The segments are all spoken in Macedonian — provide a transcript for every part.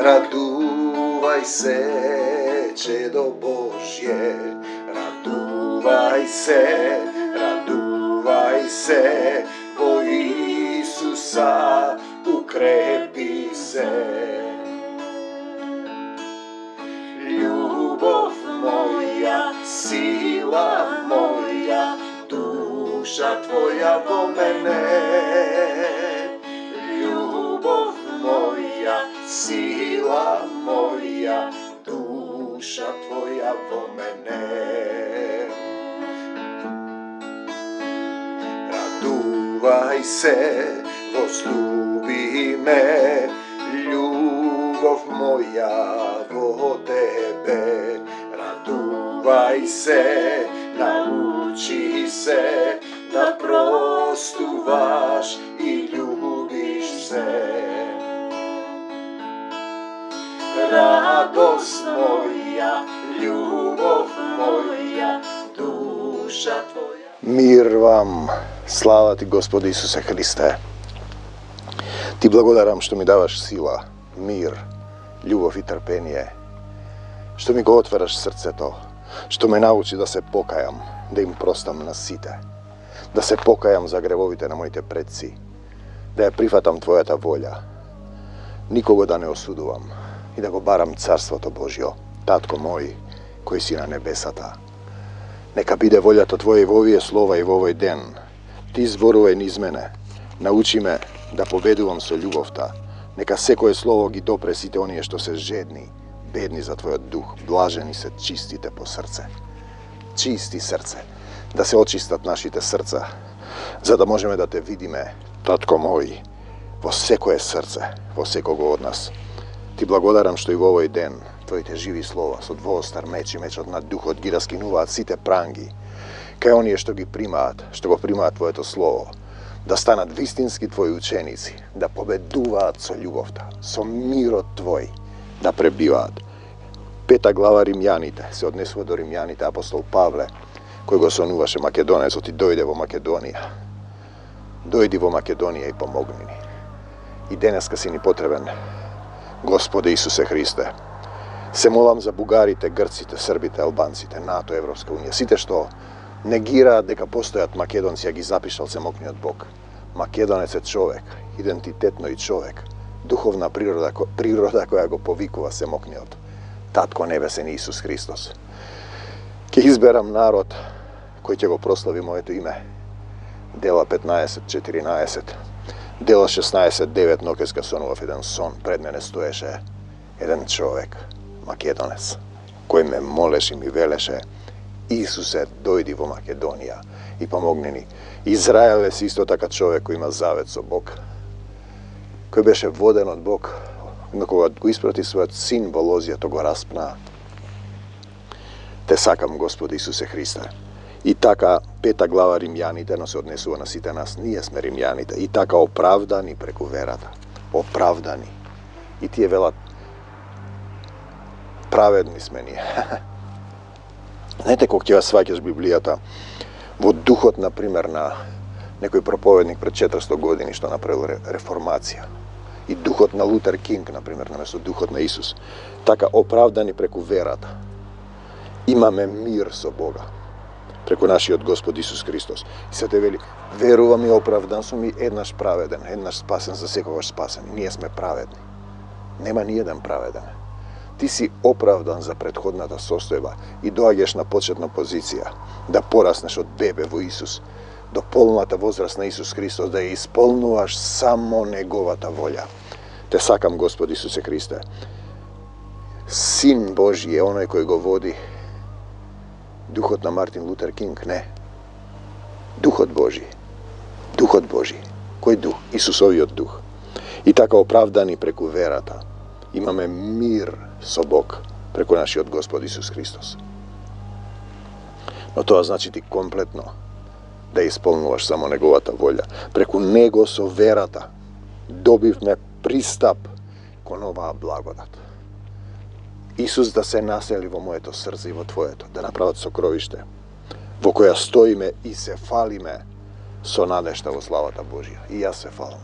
raduvaj se, čedo Božje, raduvaj se, po Isusa ukrepi se. Ljubov moja, sila moja, duša tvoja vo mene. Ljubov moja, sila moja, duša tvoja vo mene. Raduvaj se, возлюби me, ljubov moja vo tebe. Raduvaj se, nauči se, da prostuvaš i ljubiš se. Radost moja, ljubov moja, duša tvoja. Mir vam, slava ti Gospode Isuse Hriste. Ti blagodaram što mi davaš sila, mir, ljubav i trpenje, što mi go otvaraš srce to, što me nauči da se pokajam, da im prostam na site, da se pokajam za grevovite na mojite predci, da ja prihvatam tvojata volja, nikogo da ne osuduvam i da go baram carstvo to Božjo, Tatko moj koji si na nebesata. Neka bide volja to tvoje v ovije slova i v ovoj den. Ti zboruvaj niz mene, nauči me da povedujem so ljubovta. Neka sekoje slovo gi dopresite onije što se žedni, bedni za tvoj duh, blaženi se čistite po srce. Čisti srce, da se očistat našite srca, za da možemo da te vidime, Tatko moj, vo sekoje srce, vo sekogo od nas. Ti blagodaram što i v ovoj den tvojite živi slova, so dvoostar meč i meč od nad duh od gira skinuvat site prangi, kaj onije što go primat tvojeto slovo, da stanat vistinski tvoji učenici, da pobeduvat so ljubovta, so miro tvoj, da prebivat. 5. glava Rimljanite se odnesu do Rimljanite, apostol Pavle, koji go sonuvaše Makedonec, ti dojde vo Makedonija. Dojdi vo Makedonija i pomogni ni. I deneska si ni potreben, Gospode Isuse Hriste. Se molam za Bugarite, Grcite, Srbite, Albancite, NATO, Evropska unija. Site što negira дека постојат Македонци, а ги запишал се мокниот Бог. Македонец е човек, идентитетно и човек, духовна природа која го повикува се мокниот Татко Небесен Исус Христос. Ке изберам народ кој ќе го прослави моето име. Дела 15:14, Дела 16:9, нокеска сонував еден сон, пред мене стоеше еден човек, Македонец, кој ме молеше и ми велеше: Исусе, дојди во Македонија и помогни ни. Израел е исто така човек кој има завет со Бог, кој беше воден од Бог, но кога го испрати својот син во лозијето го распна. Те сакам, Господи Исусе Христе. И така 5. глава Римјаните, но се однесува на сите нас, ние сме римјаните, и така оправдани преку верата. Оправдани. И тие велат, праведни сме ние. Знаете, кога ќе ја сваќаш Библијата во духот, например, на некој проповедник пред 400 години што направил реформација, и духот на Лутер Кинг, например, наместо духот на Исус, така оправдани преку верата, имаме мир со Бога, преку нашиот Господ Исус Христос. И се те вели, верувам и оправдан сум и еднаш праведен, еднаш спасен, за секогаш спасен. Ние сме праведни. Нема ни еден праведен. Ти си оправдан за предходната состојба и доаѓаш на почетна позиција, да пораснеш од бебе во Исус, до полната возраст на Исус Христос, да ја исполнуваш само Неговата волја. Те сакам, Господи Исусе Христе. Син Божи е оној кој го води. Духот на Мартин Лутер Кинг, не. Духот Божи. Духот Божи. Кој дух? Исусовиот дух. И така оправдани преку верата, имаме мир со Бог преку нашиот Господ Исус Христос. Но тоа значи ти комплетно да исполнуваш само Неговата волја. Преку Него со верата добивме пристап кон оваа благодат. Исус да се насели во моето срце и во твоето, да направат сокровиште, во која стоиме и се фалиме со надежда во славата Божја. И јас се фалам.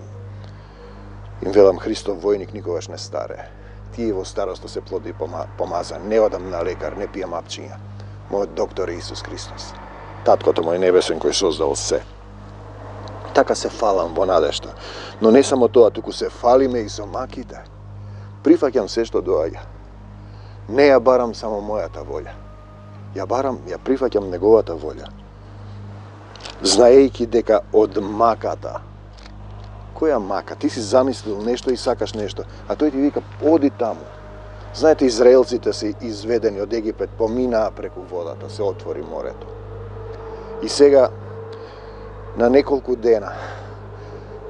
Им велам, Христов војник никогаш не старе. Тие во староста се плоди помазан. Не одам на лекар, не пијам апчиња. Мојот доктор е Исус Христос. Таткото мој небесен кој создал се. Така се фалам во надежта. Но не само тоа, туку се фалиме и со маките. Прифаќам се што доаѓа. Не ја барам само мојата волја. Ја прифаќам неговата волја. Знаејќи дека од маката. Која мака? Ти си замислил нешто и сакаш нешто, а тој ти вика, оди таму. Знаете, израелците се изведени од Египет, поминаа преку водата, се отвори морето. И сега, на неколку дена,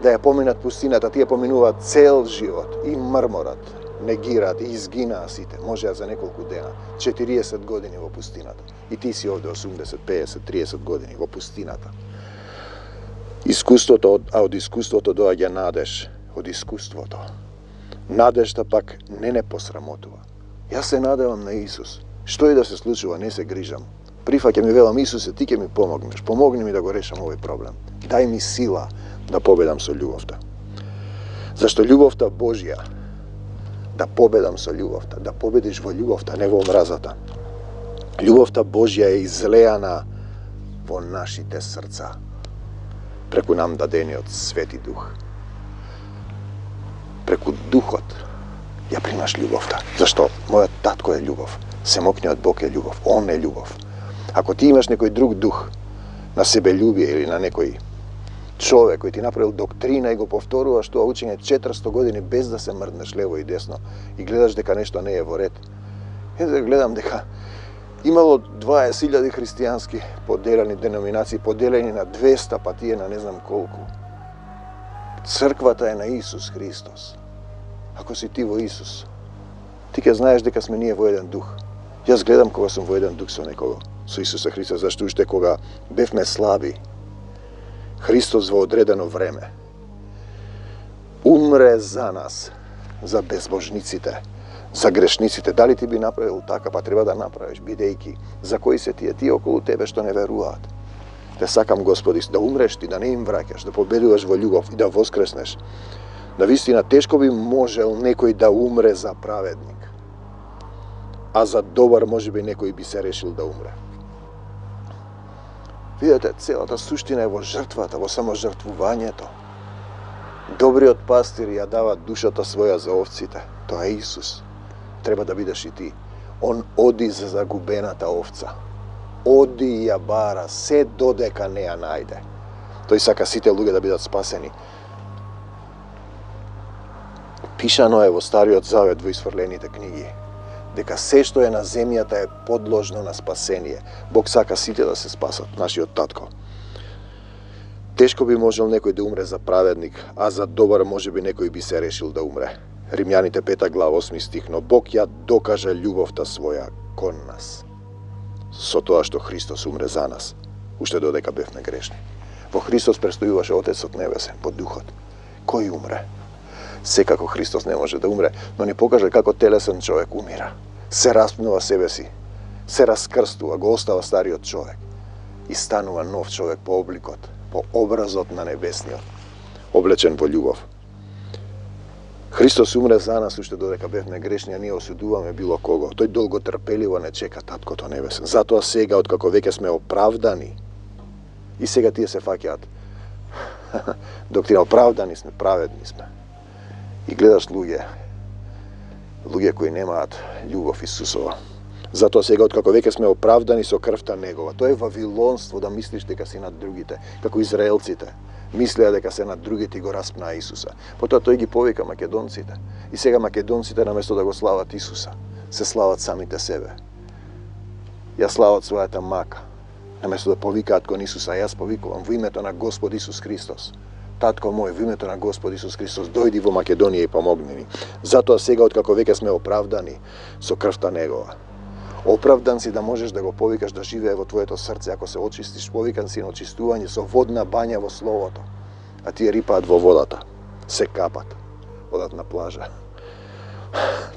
да ја поминат пустината, тие поминуваат цел живот и мрморат, негираат и изгинаа сите, можеа за неколку дена, 40 години во пустината. И ти си овде 80, 50, 30 години во пустината. Искуството, а од искуството доаѓа надеж, од искуството. Надежта пак не посрамотува. Јас се надевам на Исус. Што и да се случува, не се грижам. Прифаќам и велам, Исусе, ти ќе ми помогнеш. Помогни ми да го решам овој проблем. Дај ми сила да победам со љубовта. Зашто љубовта Божја, да победам со љубовта, да победиш во љубовта, не во омразата. Љубовта Божја е излеана во нашите срца, преку нам дадениот Свети Дух. Преку Духот ја примаш љубовта. Зашто? Мојот татко е љубов. Семокниот Бог е љубов. Он е љубов. Ако ти имаш некој друг дух на себељубие или на некој човек кој ти направил доктрина и го повторуваш тоа учење 400 години без да се мрднеш лево и десно и гледаш дека нешто не е во ред. Да гледам дека имало 20.000 христијански поделени деноминации, поделени на 200, па тие на не знам колку. Црквата е на Исус Христос. Ако си ти во Исус, ти ќе знаеш дека сме ние во еден дух. Јас гледам кога сум во еден дух со некого, со Исуса Христа, зашто уште кога бевме слаби, Христос во одредено време умре за нас, за безбожниците, за грешниците. Дали ти би направил така, па треба да направиш, бидејќи за кои се тие околу тебе што не веруваат. Те сакам, Господи, да умреш ти, да не им враќаш, да победуваш во љубов и да воскреснеш. На вистина тешко би можел некој да умре за праведник, а за добар можеби некој би се решил да умре. Видете, целата суштина е во жртвата, во саможртвувањето. Добриот пастир ја дава душата своја за овците. Тоа е Исус. Треба да бидеш и ти. Он оди за загубената овца. Оди и ја бара, се додека не ја најде. Тој сака сите луѓе да бидат спасени. Пишано е во Стариот Завет, во Исфрлените книги, дека се што е на земјата е подложно на спасение. Бог сака сите да се спасат, нашиот татко. Тешко би можел некој да умре за праведник, а за добар можеби некој би се решил да умре. Римјаните 5 глава 8 стих, но Бог ја докажа љубовта своја кон нас, со тоа што Христос умре за нас, уште додека бевме грешни. Во Христос престојуваше Отецот Небесен, по Духот. Кој умре? Секако Христос не може да умре, но ни покажа како телесен човек умира. Се распнува себе си, се раскрстува, го остава стариот човек и станува нов човек по обликот, по образот на небесниот, облечен во љубов. Христос умре за нас уште додека бевме грешни, а ние осудуваме било кого. Тој долго трпеливо не чека Таткото Небесен. Затоа сега, откако веќе сме оправдани, и сега тие се фаќаат доктрина, оправдани сме, праведни сме. И гледаш луѓе кои немаат љубов Исусова. Затоа сега, откако веќе сме оправдани со крвта Негова, тоа е вавилонство да мислиш дека си над другите, како израелците мислеа дека се над другите и го распнаа Исуса. Потоа тој ги повика македонците. И сега македонците, наместо да го слават Исуса, се слават самите себе. Ја слават својата мака. Наместо да повикаат кон Исуса, јас повикувам во името на Господ Исус Христос. Татко мој, во името на Господ Исус Христос, дојди во Македонија и помогни ни. Затоа сега, откако веќе сме оправдани со крвта Негова, оправдан си да можеш да го повикаш да живее во твоето срце, ако се очистиш, повикан си на очистување со водна бања во Словото, а тие рипаат во водата, се капат, одат на плажа.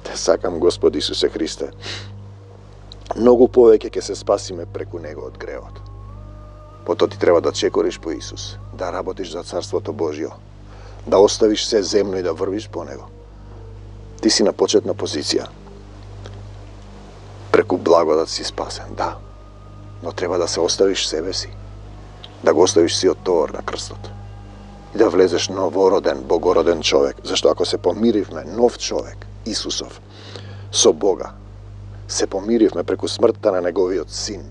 Те сакам, Господ Исусе Христе. Многу повеќе ќе се спасиме преку Него од гревот. Потоа ти треба да чекориш по Исус, да работиш за Царството Божјо. da ostaviš sve zemlju i da vrviš po него. Ti si na početna pozicija. Преку благодат си спасен, да. Но треба да се оставиш себе си. Да го оставиш сиот товар на крстот. И да влезеш новороден, богороден човек. Зашто ако се помиривме, нов човек, Исусов, со Бога, се помиривме преку смртта на неговиот син.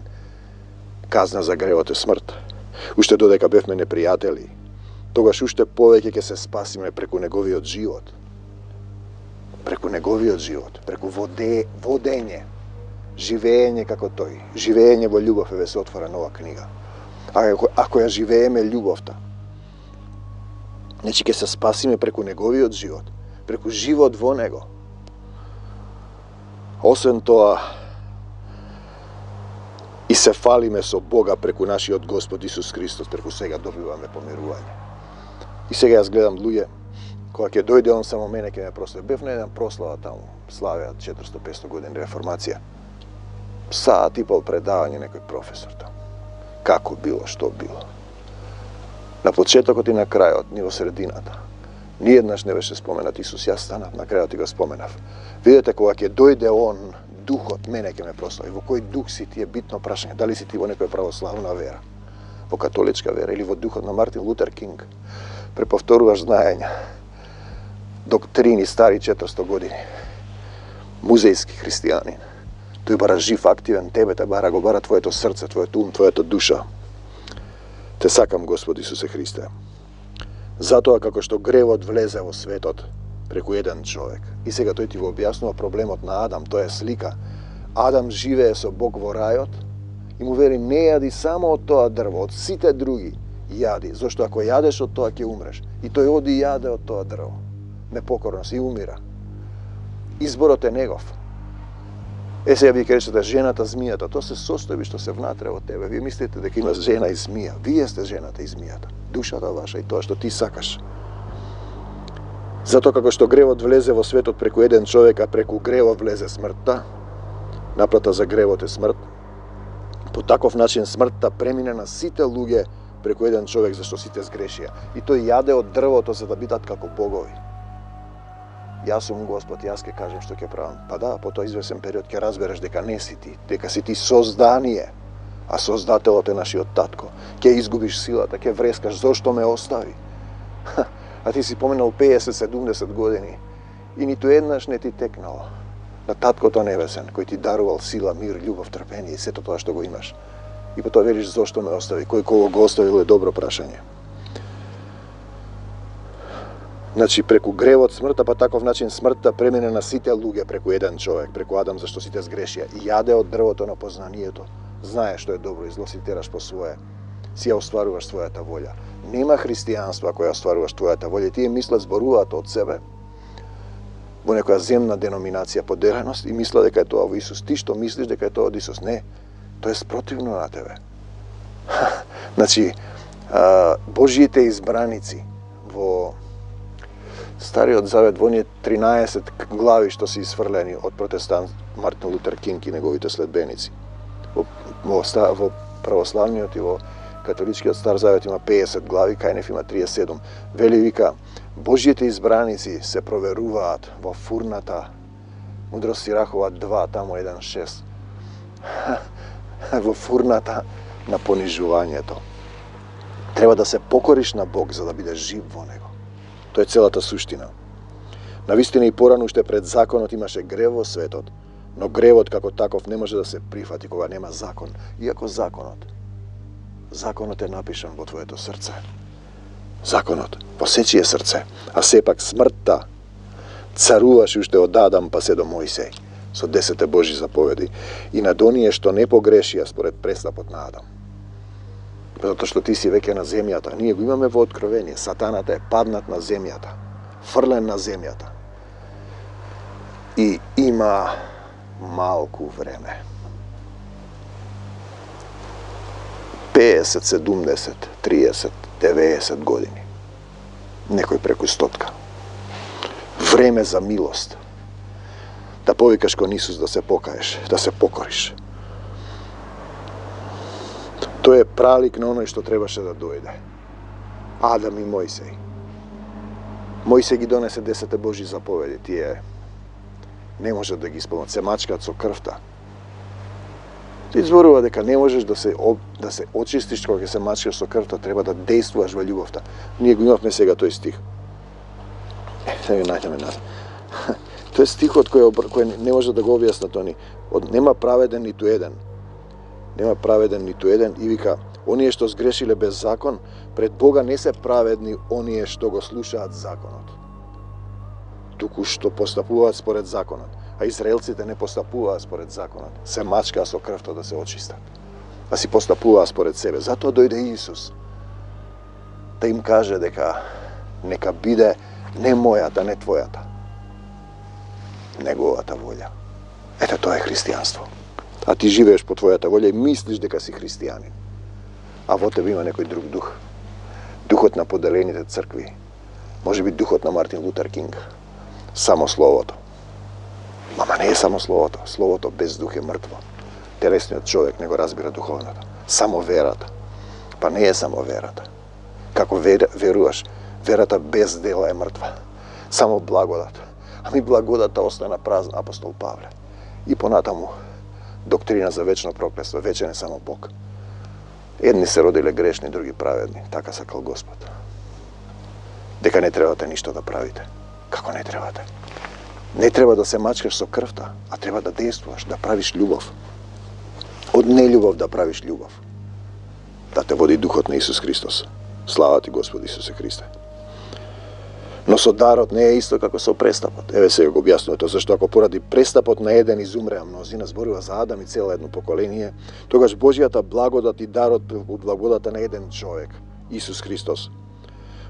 Казна за гревот е смрт. Уште додека бевме непријатели, тогаш уште повеќе ќе се спасиме преку неговиот живот. Преку неговиот живот, преку водење, живење како тој, живење во љубов е се отвора нова книга. Ако ја живееме љубовта, значи ќе се спасиме преку неговиот живот, преку живот во него. Освен тоа, и се фалиме со Бога преку нашиот Господ Исус Христос, преку сега добиваме помирување. И сега јас гледам луѓе, кога ќе дојде он само мене ќе ме прослави. Бев на еден прослава таму, славеа 400-500 години реформација. Саат и пол предавање некој професор таму. Како било, што било. На почетокот и на крајот, ни во средината. Ниеднаш не беше споменат Исус, јас станав, на крајот и го споменав. Видете, кога ќе дојде он, духот мене ќе ме прослави. Во кој дух си ти е битно прашање. Дали си ти во некоја православна вера, во католичка вера или во духот на Мартин Лутер Кинг. Преповторуваш знаења, доктрини стари 400 години. Музејски христијанин. Тој бара жив, активен, тебе те бара, го бара твоето срце, твоето ум, твоето душа. Те сакам, Господ Исусе Христе. Затоа како што гревот влезе во светот преку еден човек. И сега тој ти го објаснува проблемот на Адам, тоа е слика. Адам живее со Бог во рајот и му вери не јади само од тоа дрво, од сите други јади, зашто ако јадеш од тоа ќе умреш. И тој оди и јаде од тоа дрво. Непокорност и умира. Изборот е негов. Сега ви кажете жената змијата, тоа се состојби што се внатре во тебе. Вие мислите дека има жена и змија. Вие сте жената и змијата. Душата ваша и тоа што ти сакаш. Затоа како што гревот влезе во светот преку еден човек, а преку гревот влезе смртта, наплата за гревот е смрт, по таков начин смртта премине на сите луѓе преку еден човек, зашто сите сгрешија. И тој јаде од дрвото за да бидат како богови. Јас сум Господ, јас ќе кажам што ќе правам. Па да, по тој извесен период ќе разбереш дека не си ти, дека си ти создание, а создателот е нашиот татко. Ќе изгубиш силата, ќе врескаш, зошто ме остави? А ти си поменал 50-70 години и ниту еднаш не ти текнало на таткото небесен, кој ти дарувал сила, мир, љубов, трпение и сето тоа што го имаш. И потоа велиш зошто ме остави, кој кого го оставил е добро прашање. Значи, преку гревот смртта, па таков начин смртта премине на сите луѓе преку еден човек, преку Адам, зашто сите сгрешија. И јаде од дрвото на познанието. Знае што е добро и зло, си тераш по свое. Си ја остваруваш својата волја. Нема христијанство ако ја остваруваш твојата волја. Тие мислат, зборуваат од себе во некоја земна деноминација поделеност и мислат дека е тоа во Исус. Ти што мислиш дека е тоа од Исус? Не. Тоа е спротивно на тебе. Значи, Божиите избраници во Стариот Завет, во оние 13 глави што се изфрлени од протестант Мартин Лутер Кинг и неговите следбеници. Во православниот и во католичкиот Стар Завет има 50 глави, кај неф има 37. Вели вика, Божиите избраници се проверуваат во фурната, Мудрост Сирахова 2, тамо 1.6. Во фурната на понижувањето. Треба да се покориш на Бог за да бидеш жив во него. Тоа е целата суштина. Навистина и порано уште пред законот имаше грев во светот, но гревот како таков не може да се прифати кога нема закон. Иако законот е напишан во твоето срце. Законот во сечие срце, а сепак смртта царуваше уште од Адам па се до Мојсеј со 10 Божји заповеди и над оние што не погрешија според престапот на Адам. Затоа што ти си веќе на земјата. Ние го имаме во Откровение. Сатаната е паднат на земјата. Фрлен на земјата. И има малку време. 50, 70, 30, 90 години. Некој преку 100. Време за милост. Да повикаш кон Исус да се покаеш, да се покориш. Тоа е пралик на оној што требаше да дојде. Адам и Мојсеј. Мојсе ги донесе 10 Божји заповеди, тие не може да ги исполнат, се мачкаат со крвта. Ти зборува дека не можеш да се очистиш кога ќе се мачкаш со крвта, треба да действуваш во љубовта. Ние го имавме сега тој стих. Сега го најдеме назад. Тој е стихот кој не може да го објасна тони. Нема праведен ниту еден. Нема праведен ниту еден и вика, оние што сгрешиле без закон, пред Бога не се праведни оние што го слушаат законот, туку што постапуваат според законот. А израелците не постапуваат според законот. Се мачкаа со крвта да се очистат. А си постапуваат според себе. Затоа дојде Исус да им каже дека нека биде не мојата, не твојата, неговата волја. Ето тоа е христијанство. А ти живееш по твојата волја и мислиш дека си христијанин. А во тебе има некој друг дух. Духот на поделените цркви. Може би духот на Мартин Лутер Кинг. Само словото. Мама не е само словото. Словото без дух е мртво. Телесниот човек не го разбира духовното. Само верата. Па не е само верата. Како веруваш, верата без дела е мртва. Само благодат. Ами благодата остана празна, апостол Павле. И понатаму доктрина за вечно проклетство, вечен е само Бог. Едни се родиле грешни, други праведни. Така сакал Господ. Дека не требате ништо да правите. Како не требате? Не треба да се мачкаш со крвта, а треба да действуваш, да правиш љубов. Од нељубов да правиш љубов. Да те води духот на Исус Христос. Слава ти, Господи Исусе Христе. Но со дарот не е исто како со престапот. Еве сега го објаснувам тоа, зашто ако поради престапот на еден изумреа мнозина, зборува за Адам и цело едно поколение, тогаш Божјата благодат и дарот во благодата на еден човек, Исус Христос,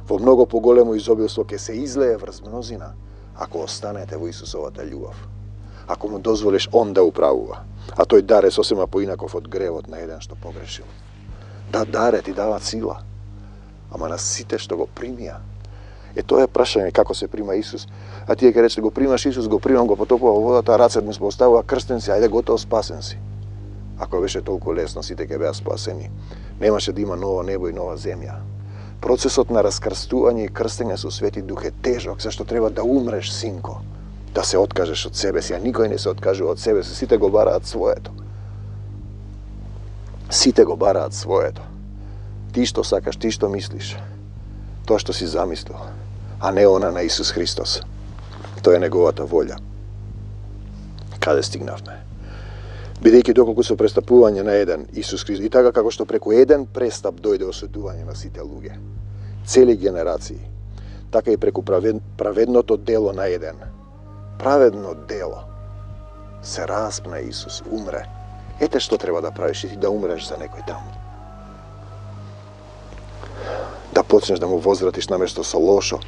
во многу поголемо изобилство ќе се излее врз мнозина, ако останете во Исусовата љубов. Ако му дозволиш он да управува, а тој дар е сосема поинаков од гревот на еден што погрешил. Да, даре ти дава сила, ама на сите што го примија. Тоа е прашање како се прима Исус, а тие ќе рече го примаш Исус, го примам, го потопува во водата, рацет му се поставува, крстен си, ајде готово, спасен си. Ако беше толку лесно, сите ќе беа спасени. Немаше да има ново небо и нова земја. Процесот на раскрстување и крстење со Свети Дух е тежок, зашто треба да умреш, синко, да се откажеш од себе си, а никој не се откажува од себе си, сите го бараат своето. Сите го бараат своето. Ти што сакаш, ти што мислиш, тоа што си замислил, а не она на Исус Христос. Тоа е неговата волја. Каде стигнавме? Бидејќи доколку со престапување на еден Исус Христос, и така како што преку еден престап дојде осудување на сите луѓе, цели генерации, така и преку праведното дело на еден, праведно дело, се распна Исус, умре. Ете што треба да правиш и ти да умреш за некој таму. Да почнеш да му возвратиш наместо со лошо,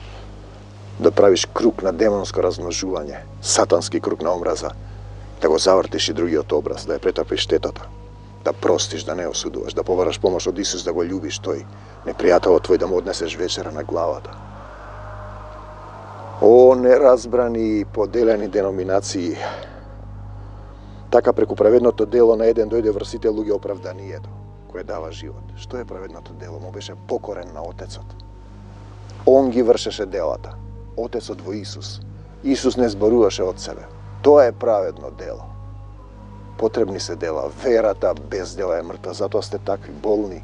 да правиш круг на демонско размножување, сатански круг на омраза, да го завртиш и другиот образ, да ја претрпиш штетата, да простиш, да не осудуваш, да побараш помош од Исус, да го љубиш тој, непријателот твој, да му однесеш вечера на главата. О, неразбрани и поделени деноминации! Така преку праведното дело на еден дојде врз сите луѓе оправданието, кое дава живот. Што е праведното дело? Му беше покорен на Отецот. Он ги вршеше делата. Отецот во Исус. Исус не зборуваше од себе. Тоа е праведно дело. Потребни се дела. Верата без дела е мртва. Затоа сте такви болни.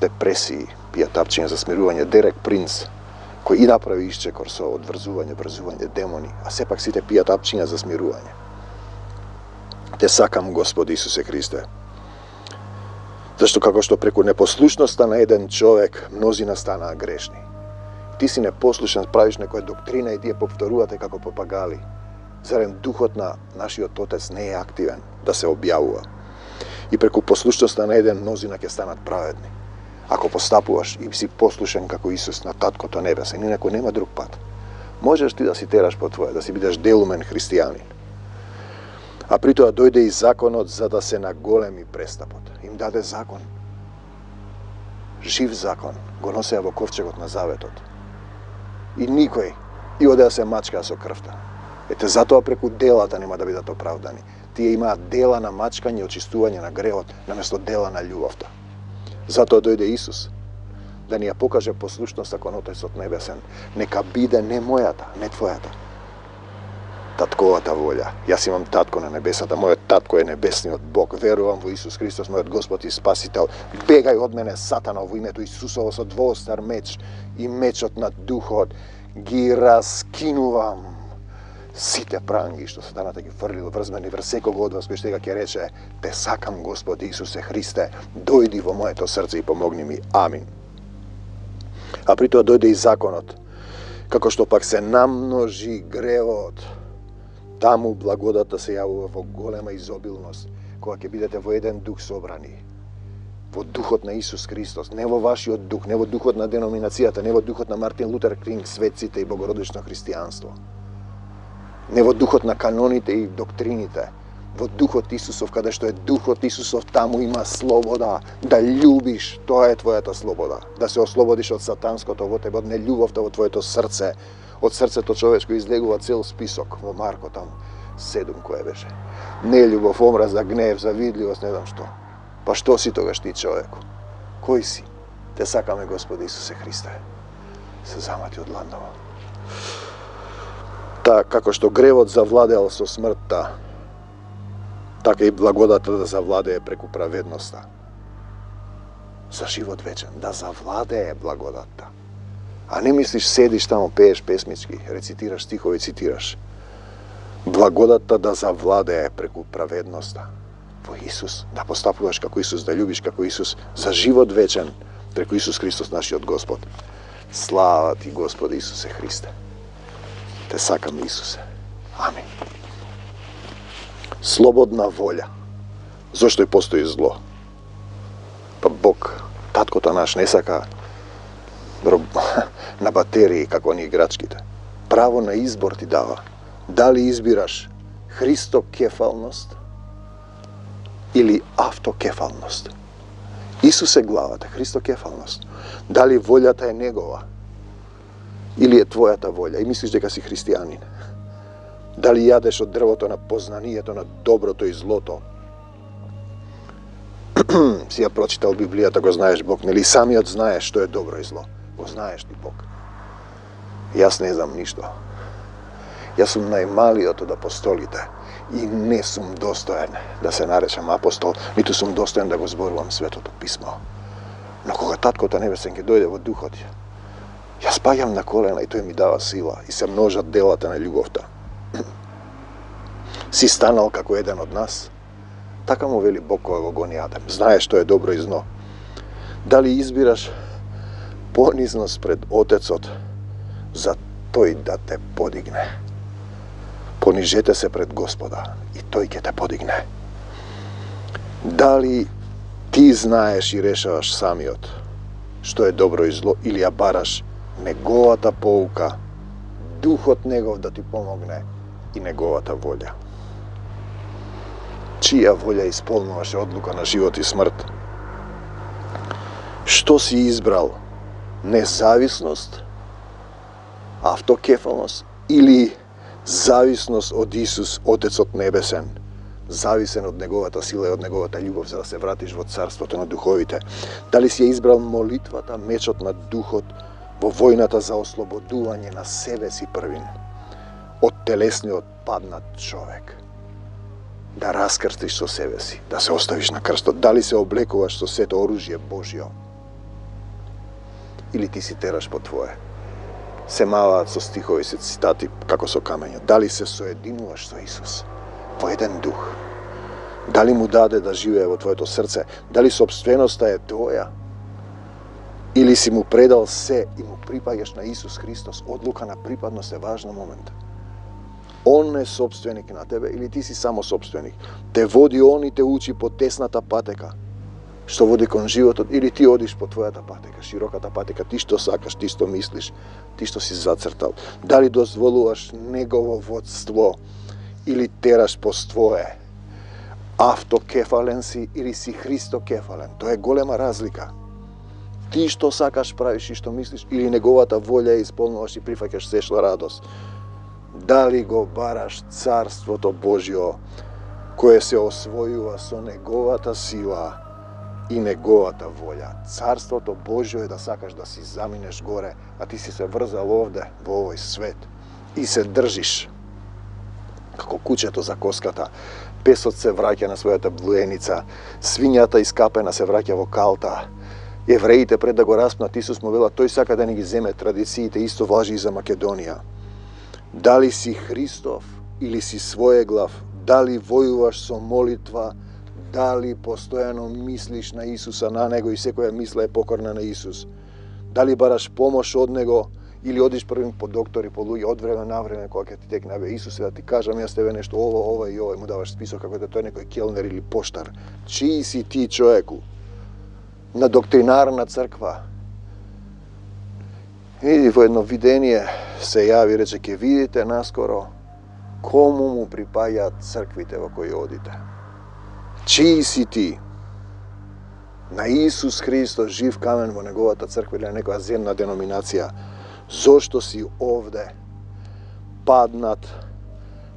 Депресии, пијат апчиња за смирување. Дерек Принц, кој и направи исчекор со одврзување, врзување, демони, а сепак сите пијат апчиња за смирување. Те сакам, Господи Исусе Христе. Зашто како што преку непослушноста на еден човек мнозина станаа грешни. Ти си непослушен, правиш некоја доктрина и тие повторувате како папагали. Зарем духот на нашиот Отец не е активен да се објавува. И преку послушноста на еден мнозина ќе станат праведни. Ако постапуваш и си послушен како Исус на Таткото Небесен, инаку нема друг пат. Можеш ти да си тераш по твое, да си бидеш делумен христијанин. А при тоа дојде и законот за да се наголеми престапот. Им даде закон. Жив закон. Го носеа во ковчегот на заветот. И никој и оде да се мачкаа со крвта. Ете, затоа преку делата нема да бидат оправдани. Тие имаат дела на мачкање и очистување на гревот, наместо дела на љубовта. Затоа дојде Исус, да ни ја покаже послушноста кон Отецот Небесен. Нека биде не мојата, не твојата. Татковата волја. Јас имам татко на небесата, мојот татко е небесниот Бог. Верувам во Исус Христос, мојот Господ и Спасител. Бегај од мене, Сатана, во името Исусово со двоостар меч и мечот на Духот. Ги раскинувам сите пранги што Сатаната ги фрлил врз мене, врз секого од вас кој сега ќе рече: те сакам, Господи Исусе Христе, дојди во моето срце и помогни ми. Амин. А при тоа дојде и законот. Како што пак се намножи гревот, таму благодата се јавува во голема изобилност, кога ќе бидете во еден дух собрани. Во духот на Исус Христос, не во вашиот дух, не во духот на деноминацијата, не во духот на Мартин Лутер Кинг, светците и богородично христијанство. Не во духот на каноните и доктрините, во духот Исусов, каде што е духот Исусов, таму има слобода. Да љубиш, тоа е твојата слобода. Да се ослободиш од сатанското во тебе, од нељубовта во твоето срце. Од срцето човечко излегува цел список во Марко таму 7 кој беше. Нељубов, омраза, гнев, завидливост, не знам што. Па што си тогаш ти, човеку? Кој си? Те сакаме, Господи Исусе Христе. Се замати од ладново. Како што гревот завладеал со смртта, така и благодата да завладее преку праведноста. За живот вечен, да завладее благодата. А не мислиш, седиш таму, пееш песмички, рецитираш стихови, цитираш. Благодата да завладее преку праведноста во Исус, да постапуваш како Исус, да љубиш како Исус, за живот вечен преку Исус Христос, нашиот Господ. Слава ти, Господи Исусе Христе. Те сакам, Исусе. Амин. Слободна волја. Зошто и постои зло? Па Бог, таткото наш, не сака на батерии како ни играчките. Право на избор ти дава. Дали избираш христокефалност или автокефалност? Исус е главата, христокефалност. Дали волјата е негова или е твојата волја и мислиш дека си христијанин? Дали јадеш од дрвото на познанието на доброто и злото? Си ја прочитал Библијата, го знаеш Бог, нели? Самиот знаеш што е добро и зло. Го знаеш ли Бог? Јас не знам ништо. Јас сум најмалиот од апостолите и не сум достоен да се наречам апостол, ниту сум достоен да го зборувам Светото Писмо. Но кога Таткото Небесен ќе дојде во духот, јас паѓам на колена и тој ми дава сила и се множат делата на љубовта. Си станал како еден од нас? Така му вели Бог кога го гони Адем. Знаеш што е добро и зло. Дали избираш понизност пред Отецот за тој да те подигне? Понижете се пред Господа и тој ќе те подигне. Дали ти знаеш и решаваш самиот што е добро и зло или ја бараш неговата поука, духот негов да ти помогне и неговата волја? Чија волја исполнуваше одлука на живот и смрт? Што си избрал? Независност, автокефалност или зависност од Исус, Отецот Небесен, зависен од неговата сила и од неговата љубов за да се вратиш во царството на духовите? Дали си ја избрал молитвата, мечот на духот во војната за ослободување на себе си првин од телесниот паднат човек? Да раскрстиш со себе си, да се оставиш на крстот? Дали се облекуваш со сето оружје Божјо? Или ти си тераш по твое? Се маваат со стихови, се цитати како со камења. Дали се соединуваш со Исус во еден дух? Дали му даде да живее во твоето срце? Дали собственоста е твоја? Или си му предал се и му припаѓаш на Исус Христос? Одлука на припадност е важна момент. Он е собственик на тебе или ти си само собственик? Те води он и те учи по тесната патека што води кон животот, или ти одиш по твојата патека, широката патека, ти што сакаш, ти што мислиш, ти што си зацртал? Дали дозволуваш негово водство или тераш по твое? Автокефален си или си христокефален? Тоа е голема разлика. Ти што сакаш правиш и што мислиш или неговата волја исполнуваш и прифаќаш сешла радост? Дали го бараш царството Божјо кое се освојува со неговата сила и неговата волја. Царството Божјо е да сакаш да си заминеш горе, а ти си се врзал овде, во овој свет, и се држиш како кучето за коската. Песот се враќа на својата блуеница, свињата искапена се враќа во калта. Евреите пред да го распнат Исус му вела, тој сака да не ги земе традициите, исто важи и за Македонија. Дали си Христов или си своеглав, дали војуваш со молитва, дали постојано мислиш на Исуса, на Него и секоја мисла е покорна на Исус. Дали бараш помош од Него или одиш првим по доктори, по луѓе, од време на време, кога ќе ти текне, Исусе, да ти кажам јас тебе нешто, ова и ова, му даваш список како да тој некој келнер или поштар. Чии си ти, човеку? На доктринарна црква. И во едно видение се јави, рече, ќе видите наскоро кому му припаѓаат црквите во кои одите. Чии си ти? На Исус Христос, жив камен во неговата црква или на некоја земна деноминација. Зошто си овде, паднат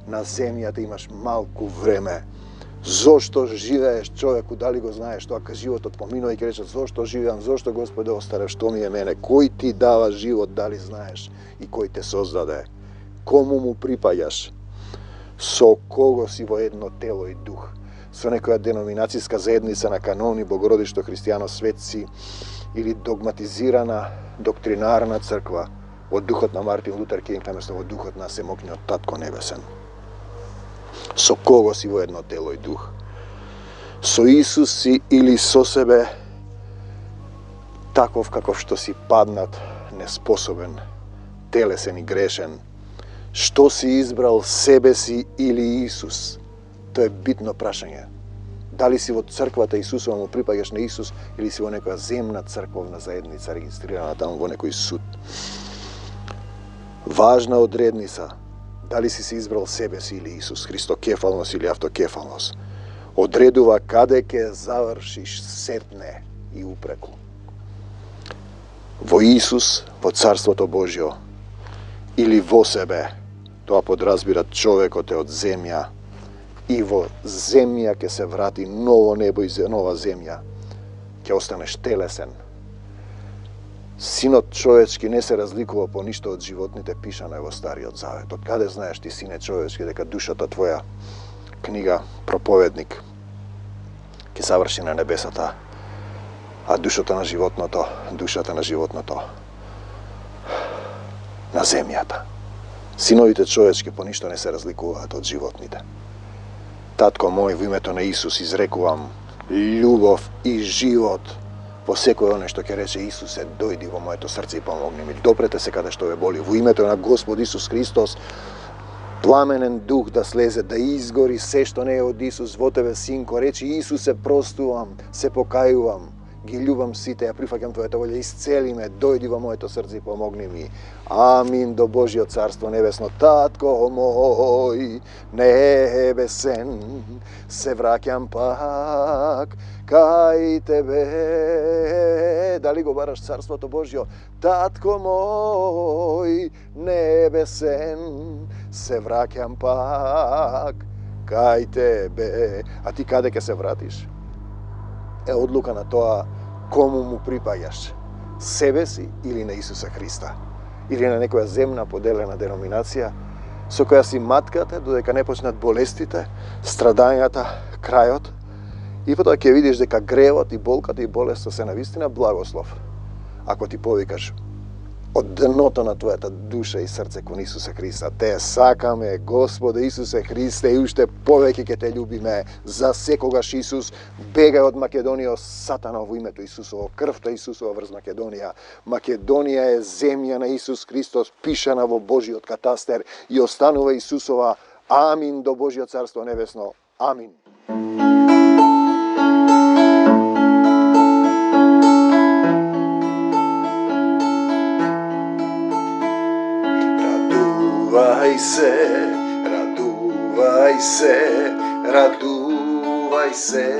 на земјата, имаш малку време? Зошто живееш, човеку, дали го знаеш тоа, кога животот поминува и ќе речеш, зошто живеам, зошто Господе остарев, што ми е мене? Кој ти дава живот, дали знаеш, и кој те создаде? Кому му припаѓаш? Со кого си во едно тело и дух? Со некоја деноминацијска заедница на канони, богородично христијано светци или догматизирана доктринарна црква од духот на Мартин Лутер Кинг наместо во духот на Семокниот Татко Небесен? Со кого си во едно тело и дух? Со Исус си или со себе таков каков што си паднат, неспособен, телесен и грешен? Што си избрал, себе си или Исус? Тоа е битно прашање. Дали си во црквата Исусова, му припаѓаш на Исус, или си во некоја земна црковна заедница, регистрирана таму во некој суд? Важна одредница. Дали си се избрал себе си или Исус, христокефалност или автокефалност, одредува каде ќе завршиш сетне и упреку. Во Исус, во Царството Божјо, или во себе, тоа подразбира човекот е од земја, и во земја ќе се врати ново небо и нова земја, ќе останеш телесен. Синот човечки не се разликува по ништо од животните, пишано е во Стариот Завет. Од каде знаеш ти, сине човечки, дека душата твоја, книга Проповедник, ќе заврши на небесата, а душата на животното на земјата. Синовите човечки по ништо не се разликуваат од животните. Татко мој, во името на Исус изрекувам љубов и живот во секој оној што ќе рече Исусе, дојди во моето срце и помогни ми. Допрете се каде што ве боли. Во името на Господ Исус Христос, пламенен дух да слезе, да изгори се што не е од Исус во тебе, синко. Речи Исусе, простувам, се покајувам, ги љубам сите, ја прифаќам твојата волја, исцели ме, дојди во моето срце и помогни ми. Амин, до Божјо Царство Небесно. Татко мој небесен, се враќам пак кај тебе. Дали го бараш Царството Божјо? Татко мој небесен, се враќам пак кај тебе. А ти каде ќе се вратиш? Е одлука на тоа кому му припаѓаш, себе си или на Исуса Христа, или на некоја земна поделена деноминација со која си маткате додека не почнат болестите, страдањата, крајот, и потоа ќе видиш дека гревот и болката и болеста се навистина благослов. Ако ти повикаш од дното на твојата душа и срце кон Исуса Христа, те сакаме, Господе Исусе Христе, и уште повеќе ќе те љубиме. За секогаш, Исус, бегај од Македонија, Сатана, во името Исусово, крвта Исусова врз Македонија. Македонија е земја на Исус Христос, пишана во Божиот катастер, и останува Исусова. Амин, до Божиот Царство Небесно. Амин. Радувај се,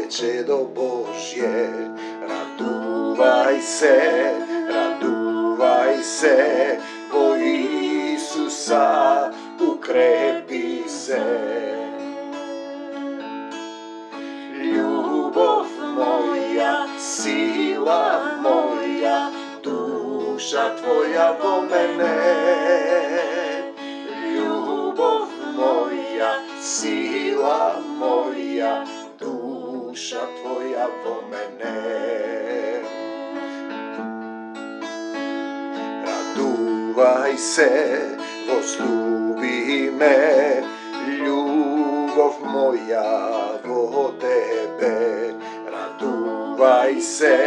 чедо Божје. Радувај се, во Исуса укрепи се. Љубов моја duša tvoja vo mene. Ljubov moja, sila moja, duša tvoja vo mene. Raduvaj se, возлюbi me, ljubov moja vo tebe. Raduvaj se,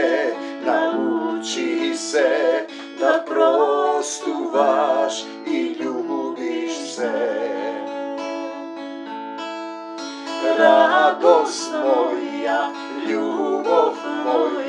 nauči se, da prostuvaš i ljubiš se. Radost moja, ljubov moja,